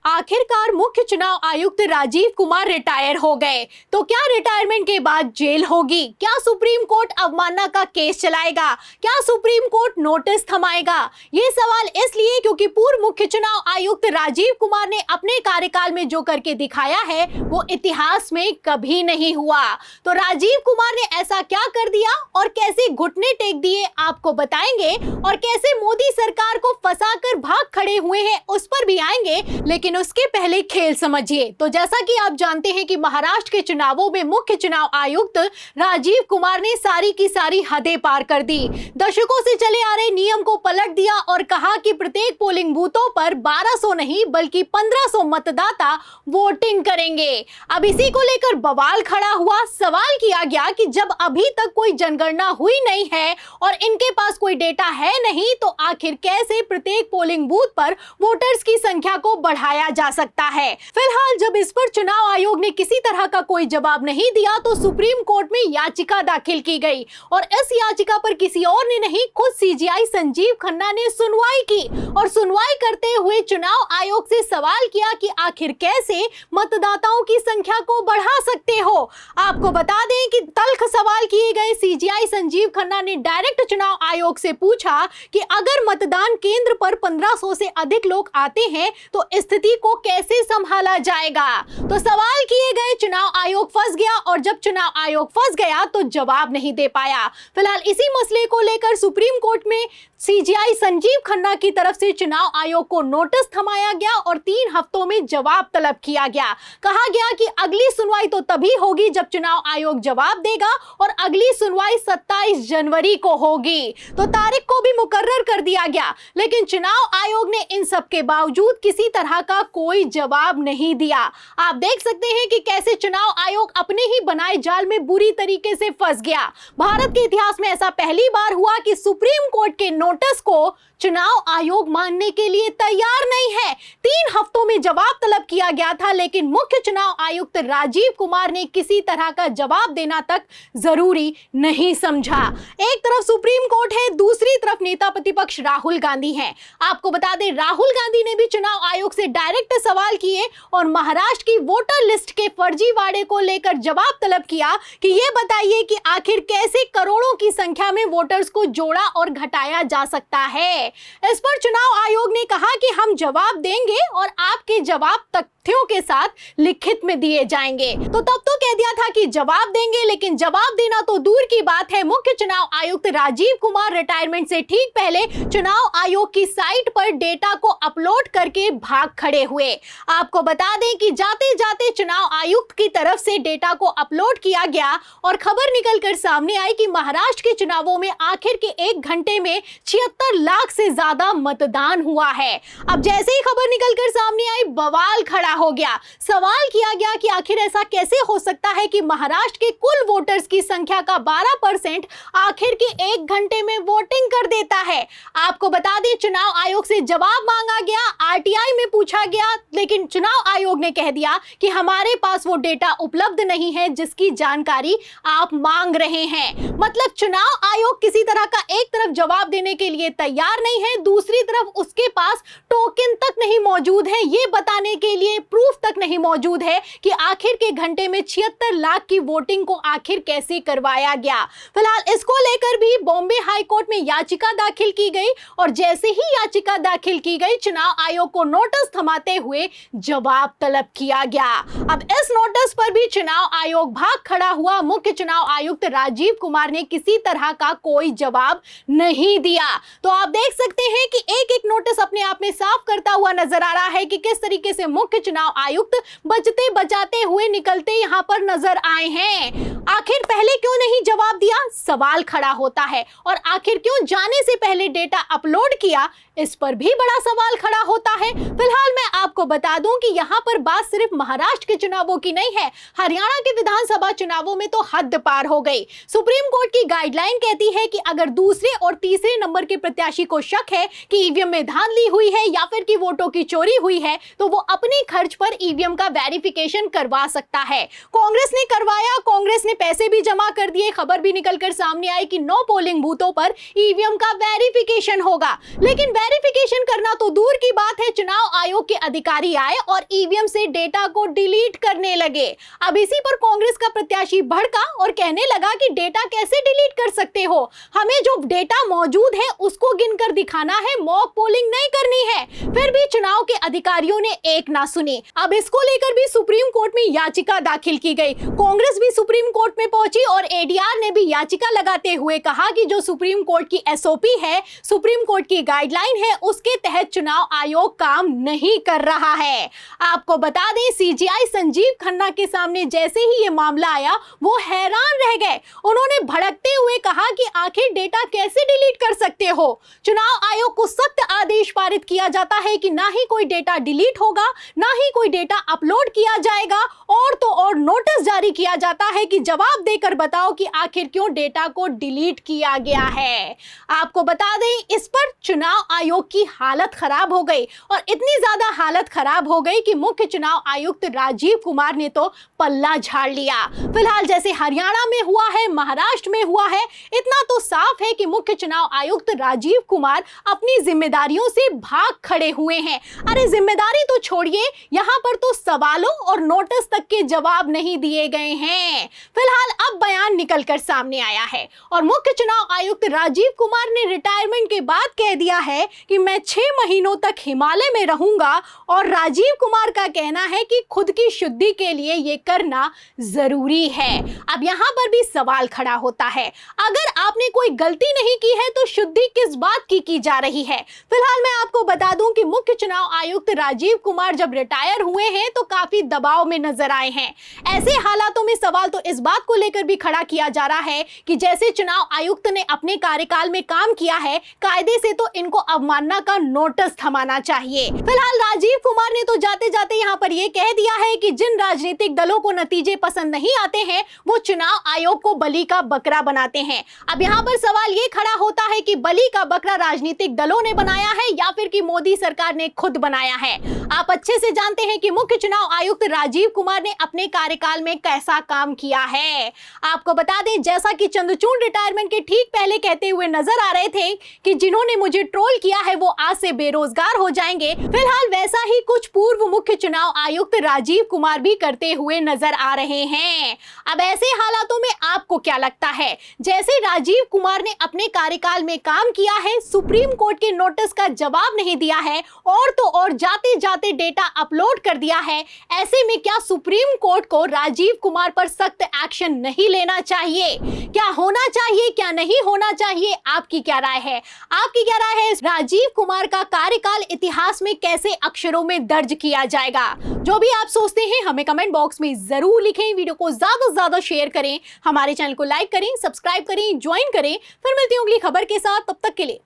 आखिरकार मुख्य चुनाव आयुक्त राजीव कुमार रिटायर हो गए, तो क्या रिटायरमेंट के बाद जेल होगी? क्या सुप्रीम कोर्ट अवमानना का केस चलाएगा? क्या सुप्रीम कोर्ट नोटिस थमाएगा? ये सवाल इसलिए क्योंकि पूर्व मुख्य चुनाव आयुक्त राजीव कुमार ने अपने कार्यकाल में जो करके दिखाया है वो इतिहास में कभी नहीं हुआ। तो राजीव कुमार ने ऐसा क्या कर दिया और कैसे घुटने टेक दिए आपको बताएंगे, और कैसे मोदी सरकार को फंसाकर भाग खड़े हुए हैं उस पर भी आएंगे। लेकिन उसके पहले खेल समझिए। तो जैसा कि आप जानते हैं कि महाराष्ट्र के चुनावों में मुख्य चुनाव आयुक्त राजीव कुमार ने सारी की सारी हदें पार कर दी। दशकों से चले आ रहे नियम को पलट दिया और कहा कि प्रत्येक पोलिंग बूथों पर 1200 नहीं बल्कि 1500 मतदाता वोटिंग करेंगे। अब इसी को लेकर बवाल खड़ा हुआ। सवाल किया गया कि जब अभी तक कोई जनगणना हुई नहीं है और इनके पास कोई डेटा है नहीं, तो आखिर कैसे प्रत्येक पोलिंग बूथ पर वोटर्स की संख्या को बढ़ाया जा सकता है? फिलहाल जब इस पर चुनाव आयोग ने किसी तरह का कोई जवाब नहीं दिया तो सुप्रीम कोर्ट में याचिका दाखिल की गई, और इस याचिका पर किसी और ने नहीं, खुद सीजीआई संजीव खन्ना ने सुनवाई की। और सुनवाई करते हुए चुनाव आयोग से सवाल किया कि आखिर कैसे मतदाताओं की संख्या को बढ़ा सकते हो। आपको बता दें कि तल्ख सवाल किए गए सीजीआई संजीव खन्ना ने डायरेक्ट चुनाव आयोग से पूछा कि अगर मतदान केंद्र पर 1500 से अधिक लोग आते हैं तो स्थिति को कैसे संभाला जाएगा। तो सवाल किए गए चुनाव आयोग फंस गया, और जब चुनाव आयोग फंस गया तो जवाब नहीं दे पाया। फिलहाल इसी मसले को लेकर सुप्रीम कोर्ट में सीजीआई संजीव खन्ना की तरफ से चुनाव आयोग को नोटिस थमाया गया और 3 हफ्तों में जवाब तलब किया गया। कहा गया कि अगली सुनवाई तो तभी होगी जब चुनाव आयोग जवाब देगा, और अगली सुनवाई 27 जनवरी को होगी। तो तारीख को भी मुकर्रर कर दिया गया, लेकिन चुनाव आयोग ने इन सब के बावजूद किसी तरह का कोई जवाब नहीं दिया। आप देख सकते हैं कि कैसे चुनाव आयोग अपने ही बनाए जाल में बुरी तरीके से फंस गया। भारत के इतिहास में ऐसा पहली बार हुआ कि सुप्रीम कोर्ट के नोटिस को चुनाव आयोग मानने के लिए तैयार नहीं है। 3 हफ्तों में जवाब तलब किया गया था, लेकिन मुख्य चुनाव आयुक्त राजीव कुमार ने किसी तरह का जवाब देना तक जरूरी नहीं समझा। एक तरफ सुप्रीम कोर्ट है, दूसरी तरफ नेता प्रतिपक्ष राहुल गांधी हैं। आपको बता दें, राहुल गांधी ने भी चुनाव आयोग से डायरेक्ट सवाल किए और महाराष्ट्र की वोटर लिस्ट के फर्जीवाड़े को लेकर जवाब तलब किया कि ये बताइए कि आखिर कैसे करोड़ों की संख्या में वोटर्स को जोड़ा और घटाया जा सकता है। इस पर चुनाव आयोग ने कहा कि हम जवाब देंगे और आपके जवाब तथ्यों के साथ लिखित में दिए जाएंगे। तो तब तो कह दिया था कि जवाब देंगे, लेकिन जवाब देना तो दूर की बात है। मुख्य चुनाव आयुक्त राजीव कुमार रिटायरमेंट से ठीक पहले चुनाव आयोग की साइट पर डेटा को अपलोड करके भाग खड़े हुए। आपको बता दें कि जाते जाते चुनाव आयुक्त की तरफ से डेटा को अपलोड किया गया और खबर निकलकर सामने आई कि महाराष्ट्र के चुनावों में आखिर के 1 घंटे में 76 लाख से ज्यादा मतदान हुआ है। अब जैसे ही खबर निकलकर सामने आई, बवाल खड़ा हो गया। सवाल किया गया कि आखिर ऐसा कैसे हो सकता है कि महाराष्ट्र के कुल वोटर्स की संख्या का 12% आखिर के 1 घंटे में वोटिंग कर देता है। आपको बता दें, चुनाव आयोग से जवाब मांगा गया, आरटीआई में पूछा गया, लेकिन चुनाव आयोग ने कह दिया कि हमारे पास वो डेटा उपलब्ध नहीं है जिसकी जानकारी आप मांग रहे हैं। मतलब चुनाव आयोग किसी तरह का एक तरफ जवाब देने के लिए तैयार नहीं है, दूसरी तरफ उसके पास टोकन तक नहीं मौजूद है, ये बताने के लिए प्रूफ तक नहीं मौजूद है कि आखिर के घंटे में 76 लाख की वोटिंग को आखिर कैसे करवाया गया। फिलहाल इसको लेकर भी बॉम्बे हाई कोर्ट में याचिका दाखिल की गई, और जैसे ही याचिका दाखिल की गई चुनाव आयोग को नोटिस थमाते हुए जवाब तलब किया गया। अब इस नोटिस पर भी चुनाव आयोग भाग खड़ा हुआ। मुख्य चुनाव आयुक्त राजीव कुमार ने किसी तरह का कोई जवाब नहीं दिया। तो आप देख सकते हैं कि एक एक नोटिस अपने आप में साफ करता हुआ नजर आ रहा है कि किस तरीके से मुख्य चुनाव आयुक्त बचते बचाते हुए निकलते यहां पर नजर आए हैं। आखिर पहले क्यों नहीं जवाब दिया, सवाल खड़ा होता है, और आखिर क्यों जाने से पहले डेटा अपलोड किया, इस पर भी बड़ा सवाल खड़ा होता है। फिलहाल मैं आपको बता दूं कि यहां पर बात सिर्फ महाराष्ट्र के चुनावों की नहीं है, हरियाणा के विधानसभा चुनावों में तो हद पार हो गई। सुप्रीम कोर्ट की गाइडलाइन कहती है कि अगर दूसरे और तीसरे नंबर के प्रत्याशी को शक है कि ईवीएम में धांधली हुई है या फिर कि वोटों की चोरी हुई है, तो वो अपने खर्च पर ईवीएम का वेरिफिकेशन करवा सकता है। कांग्रेस ने करवाया, कांग्रेस ने पैसे भी जमा कर दिए। खबर भी निकलकर सामने आई कि 9 पोलिंग बूथों पर ईवीएम का वेरिफिकेशन होगा, लेकिन वेरिफिकेशन करना तो दूर की बात है, चुनाव आयोग के अधिकारी आए और ईवीएम से डेटा को डिलीट करने लगे। अब इसी पर कांग्रेस का प्रत्याशी भड़का और कहने लगा कि डेटा कैसे डिलीट कर सकते हो, हमें जो डेटा मौजूद है उसको गिनकर दिखाना है, मॉक पोलिंग नहीं करनी है। फिर भी चुनाव के अधिकारियों ने एक ना सुनी। अब इसको लेकर भी सुप्रीम कोर्ट में याचिका दाखिल की गई। कांग्रेस भी सुप्रीम कोर्ट में पहुंची और एडीआर ने भी याचिका लगाते हुए कहा कि जो सुप्रीम कोर्ट की एसओपी है, सुप्रीम कोर्ट की गाइडलाइन है, उसके तहत चुनाव आयोग काम नहीं कर रहा है। आपको बता दें, सीजीआई संजीव खन्ना के सामने जैसे ही ये मामला आया वो हैरान रह गए। उन्होंने भड़कते हुए कहा कि आखिर डेटा कैसे डिलीट कर सकते हो। चुनाव आयोग को सख्त आदेश पारित किया जाता है कि ना ही कोई डेटा डिलीट होगा, ना ही कोई डेटा अपलोड किया जाएगा, और तो और नोटिस जारी किया जाता है कि जवाब देकर बताओ कि आखिर क्यों डेटा को डिलीट किया गया है। आपको बता दें, इस पर चुनाव आयोग की हालत खराब हो गई और इतनी ज्यादा हालत खराब हो गई कि मुख्य चुनाव आयुक्त राजीव कुमार ने तो पल्ला झाड़ लिया। फिलहाल जैसे हरियाणा में हुआ है, महाराष्ट्र में हुआ है, इतना तो साफ है कि मुख्य चुनाव आयुक्त राजीव कुमार अपनी जिम्मेदारियों से भाग खड़े हुए हैं। अरे जिम्मेदारी तो छोड़िए, यहाँ पर तो सवालों और नोटिस तक के जवाब नहीं दिए गए हैं। फिलहाल अब बयान निकलकर सामने आया है और मुख्य चुनाव आयुक्त राजीव कुमार ने रिटायरमेंट के बाद कह दिया है कि मैं 6 महीनों तक हिमालय में रहूंगा, और राजीव कुमार का कहना है कि खुद की शुद्धि के लिए ये करना जरूरी है। अब यहाँ पर भी सवाल खड़ा होता है, अगर आपने कोई गलती नहीं की है तो शुद्धि किस बात की जा रही है। फिलहाल मैं आपको बता दूं कि मुख्य चुनाव आयुक्त राजीव कुमार जब रिटायर हुए हैं तो काफी दबाव में नजर आए हैं। ऐसे हालातों में सवाल तो इस बात को लेकर भी खड़ा किया जा रहा है कि जैसे चुनाव आयुक्त ने अपने कार्यकाल में काम किया है, कायदे से तो इनको अवमानना का नोटिस थमाना चाहिए। फिलहाल राजीव कुमार ने तो जाते जाते यहाँ पर यह कह दिया है कि जिन राजनीतिक दलों को नतीजे पसंद नहीं आते हैं वो चुनाव आयोग को बलि का बकरा बनाते हैं। अब यहाँ पर सवाल ये खड़ा होता है कि बलि का बकरा राजनीतिक दलों ने बनाया है या फिर कि मोदी सरकार ने खुद बनाया है। आप अच्छे से जानते हैं कि मुख्य चुनाव आयुक्त राजीव कुमार ने अपने कार्यकाल में कैसा काम किया है। आपको बता दें, जैसा कि चंद्रचूड़ रिटायरमेंट के ठीक पहले कहते हुए नजर आ रहे थे कि जिन्होंने मुझे ट्रोल किया है वो आज से बेरोजगार हो जाएंगे, फिलहाल वैसा ही कुछ पूर्व मुख्य चुनाव आयुक्त राजीव कुमार भी करते हुए नजर आ रहे हैं। अब ऐसे हालातों में आपको क्या लगता है, जैसे राजीव कुमार ने अपने कार्यकाल में काम किया है, सुप्रीम कोर्ट के नोटिस का जवाब नहीं दिया है, और तो और जाते जाते डेटा अपलोड कर दिया है, ऐसे में क्या सुप्रीम कोर्ट को राजीव कुमार पर सख्त एक्शन नहीं लेना चाहिए? क्या होना चाहिए, क्या नहीं होना चाहिए? आपकी क्या राय है? आपकी क्या राय है? राजीव कुमार का कार्यकाल इतिहास में कैसे अक्षरों में दर्ज किया जाएगा? जो भी आप सोचते हैं हमें कमेंट बॉक्स में जरूर लिखें। वीडियो को ज्यादा से ज्यादा शेयर करें, हमारे चैनल को लाइक करें, सब्सक्राइब करें, ज्वाइन करें। फिर मिलती हूँ अगली खबर के साथ, तब तक के लिए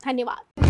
धन्यवाद।